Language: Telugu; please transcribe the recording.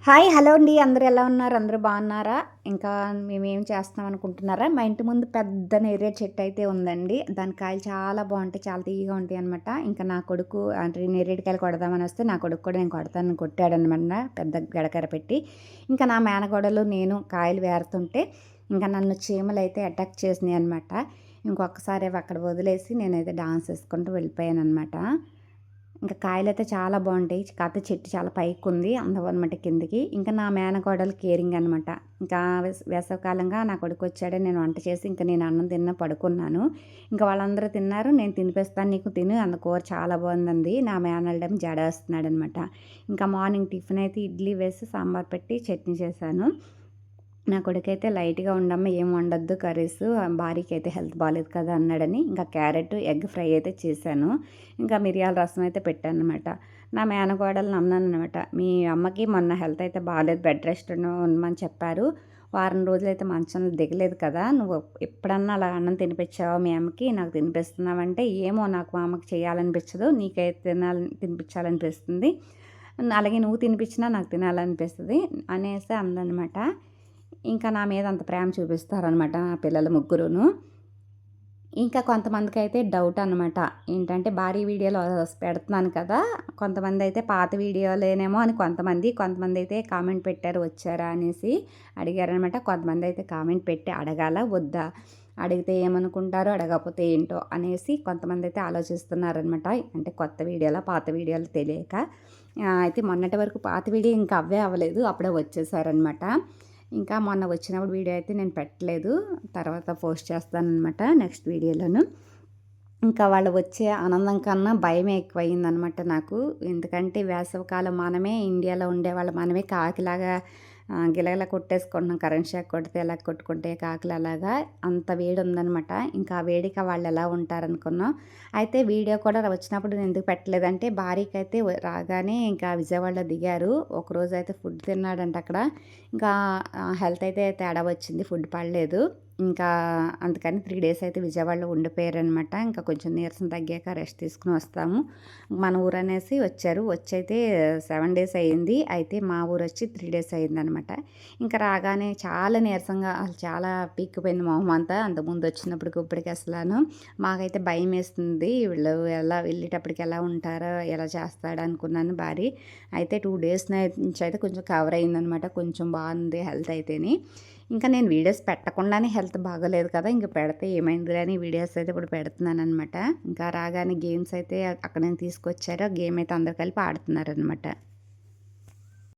హాయ్! హలో అండి. అందరూ ఎలా ఉన్నారు? అందరూ బాగున్నారా? ఇంకా మేమేం చేస్తున్నాం అనుకుంటున్నారా? మా ఇంటి ముందు పెద్ద నేరేడు చెట్టు అయితే ఉందండి. దాని కాయలు చాలా బావుంటాయి. చాలా తియ్యగా ఉంటాయనమాట. ఇంకా నా కొడుకు అంటే నేరేడుకాయలు కొడదామని వస్తే, నా కొడుకు కూడా నేను కొడతానని కొట్టాడనమాట పెద్ద గడకర పెట్టి. ఇంకా నా మేనకోడలు నేను కాయలు ఏరుతుంటే, ఇంకా నన్ను చీమలైతే అటాక్ చేసినాయనమాట. ఇంకొకసారి అవి అక్కడ వదిలేసి నేనైతే డాన్స్ ఏసుకుంటూ వెళ్ళిపోయాననమాట. ఇంకా కాయలైతే చాలా బాగుంటాయి. కాకపోతే చెట్టు చాలా పైకుంది. అందవనమాట కిందకి. ఇంకా నా మేనకోడలు కేరింగ్ అనమాట. ఇంకా వేసవికాలంగా నా కొడుకొచ్చాడని నేను వంట చేసి ఇంక నేను అన్నం తిన్నా పడుకున్నాను. ఇంకా వాళ్ళందరూ తిన్నారు. నేను తినిపిస్తాను నీకు తిను అన్న కూర చాలా బాగుందంది. నా మేనల్లుడేమో జడేస్తున్నాడనమాట. ఇంకా మార్నింగ్ టిఫిన్ అయితే ఇడ్లీ వేసి సాంబార్ పెట్టి చట్నీ చేశాను. నా కొడుకైతే లైట్‌గా ఉండమ్మా ఏం వండొద్దు కర్రీస్ భార్యకైతే హెల్త్ బాలేదు కదా అన్నాడని ఇంకా క్యారెట్, ఎగ్ ఫ్రై అయితే చేశాను. ఇంకా మిరియాల రసం అయితే పెట్టాననమాట. నా మేనకోడలిని అన్నాననమాట. మీ అమ్మకి మొన్న హెల్త్ అయితే బాలేదు బెడ్ రెస్ట్‌లో ఉండమని చెప్పారు. వారం రోజులైతే మంచంలో దిగలేదు కదా! నువ్వు ఎప్పుడన్నా అలా అన్నం తినిపించావా మీ అమ్మకి? నాకు తినిపిస్తున్నావంటే, ఏమో నాకు మా అమ్మకి చేయాలనిపించదు. నీకైతే తినిపించాలనిపిస్తుంది. అలాగే నువ్వు తినిపించినా నాకు తినాలనిపిస్తది అనేసి అందనమాట. ఇంకా నా మీద అంత ప్రేమ చూపిస్తారనమాట నా పిల్లలు ముగ్గురును. ఇంకా కొంతమందికైతే డౌట్ అనమాట. ఏంటంటే భారీ వీడియోలు పెడుతున్నాను కదా! కొంతమందయితే పాత వీడియోలేనేమో అని కొంతమందయితే కామెంట్ పెట్టారు వచ్చారా అనేసి అడిగారనమాట. కొంతమందయితే కామెంట్ పెట్టి అడగాలా? వద్దా? అడిగితే ఏమనుకుంటారో, అడగకపోతే ఏంటో అనేసి కొంతమందయితే ఆలోచిస్తున్నారనమాట. అంటే కొత్త వీడియోలా? పాత వీడియోలు తెలియక. అయితే మొన్నటి వరకు పాత వీడియో ఇంకా అవే అవ్వలేదు. అప్పుడే వచ్చేసారనమాట. ఇంకా మొన్న వచ్చినప్పుడు వీడియో అయితే నేను పెట్టలేదు. తర్వాత పోస్ట్ చేస్తాననమాట నెక్స్ట్ వీడియోలోను. ఇంకా వాళ్ళు వచ్చే ఆనందం కన్నా భయమే ఎక్కువయిందనమాట నాకు. ఎందుకంటే వేసవికాలం మనమే ఇండియాలో ఉండేవాళ్ళం మనమే కాకిలాగా గిలగిల కొట్టేసుకుంటున్నాం. కరెంట్ షాక్ కొడితే ఎలా కొట్టుకుంటే కాకులు అలాగా అంత వేడి ఉందనమాట. ఇంకా ఆ వేడికి వాళ్ళు ఎలా ఉంటారనుకున్నాం. అయితే వీడియో కూడా వచ్చినప్పుడు నేను ఎందుకు పెట్టలేదంటే భార్యకైతే రాగానే ఇంకా విజయవాడలో దిగారు. ఒకరోజు అయితే ఫుడ్ తిన్నాడంట అక్కడ. ఇంకా హెల్త్ అయితే తేడా వచ్చింది. ఫుడ్ పడలేదు. ఇంకా అందుకని 3 డేస్ అయితే విజయవాడలో ఉండిపోయారనమాట. ఇంకా కొంచెం నీరసం తగ్గాక రెస్ట్ తీసుకొని వస్తాము. మన ఊరనేసి వచ్చారు. వచ్చైతే 7 డేస్ అయింది. అయితే మా ఊరొచ్చి 3 డేస్ అయిందనమాట. ఇంకా రాగానే చాలా నీరసంగా అసలు చాలా పీక్కుపోయింది మొహం అంతా. అంతకుముందు వచ్చినప్పటికి ఇప్పటికి అసలాను. మాకైతే భయమేస్తుంది. వీళ్ళు ఎలా వెళ్ళేటప్పటికి ఎలా ఉంటారో, ఎలా చేస్తాడో అనుకున్నాను భారీ. అయితే 2 డేస్ నుంచి అయితే కొంచెం కవర్ అయిందనమాట. కొంచెం బాగుంది హెల్త్ అయితేని. ఇంకా నేను వీడియోస్ పెట్టకుండానే హెల్త్ బాగోలేదు కదా! ఇంక పెడితే ఏమైందిలే అని వీడియోస్ అయితే ఇప్పుడు పెడుతున్నాననమాట. ఇంకా రాగానే గేమ్స్ అయితే అక్కడ నుంచి తీసుకొచ్చారు. ఆ గేమ్ అయితే అందరూ కలిపి ఆడుతున్నారనమాట.